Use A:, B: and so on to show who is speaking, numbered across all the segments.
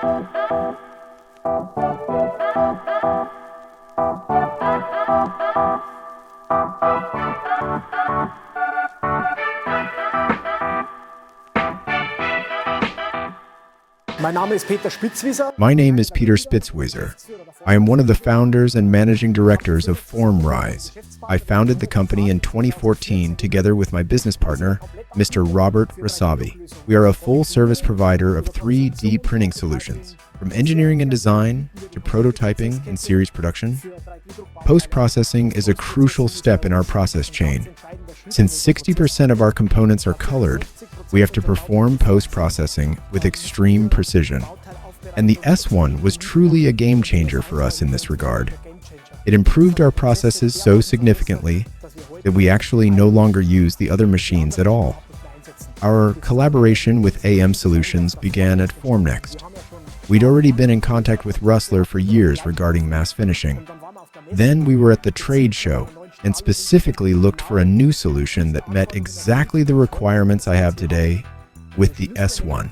A: My name is Peter Spitzwezer. I am one of the founders and managing directors of Formrise. I founded the company in 2014 together with my business partner, Mr. Robert Rasavi. We are a full-service provider of 3D printing solutions. From engineering and design to prototyping and series production, post-processing is a crucial step in our process chain. Since 60% of our components are colored, we have to perform post-processing with extreme precision. And the S1 was truly a game changer for us in this regard. It improved our processes so significantly that we actually no longer use the other machines at all. Our collaboration with AM Solutions began at Formnext. We'd already been in contact with Rustler for years regarding mass finishing. Then we were at the trade show and specifically looked for a new solution that met exactly the requirements I have today with the S1.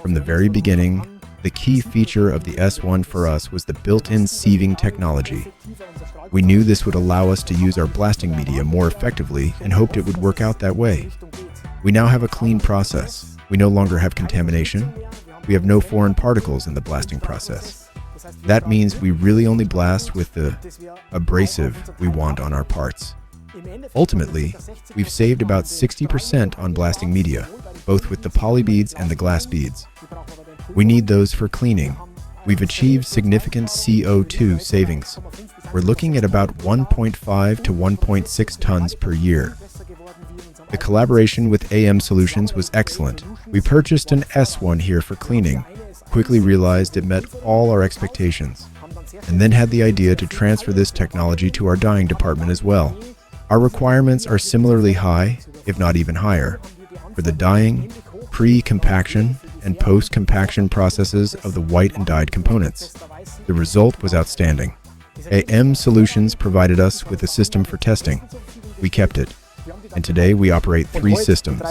A: From the very beginning, the key feature of the S1 for us was the built-in sieving technology. We knew this would allow us to use our blasting media more effectively and hoped it would work out that way. We now have a clean process. We no longer have contamination. We have no foreign particles in the blasting process. That means we really only blast with the abrasive we want on our parts. Ultimately, we've saved about 60% on blasting media, both with the poly beads and the glass beads. We need those for cleaning. We've achieved significant CO2 savings. We're looking at about 1.5 to 1.6 tons per year. The collaboration with AM Solutions was excellent. We purchased an S1 here for cleaning, quickly realized it met all our expectations, and then had the idea to transfer this technology to our dyeing department as well. Our requirements are similarly high, if not even higher, for the dyeing, pre-compaction, and post-compaction processes of the white and dyed components. The result was outstanding. AM Solutions provided us with a system for testing. We kept it, and today we operate 3 systems.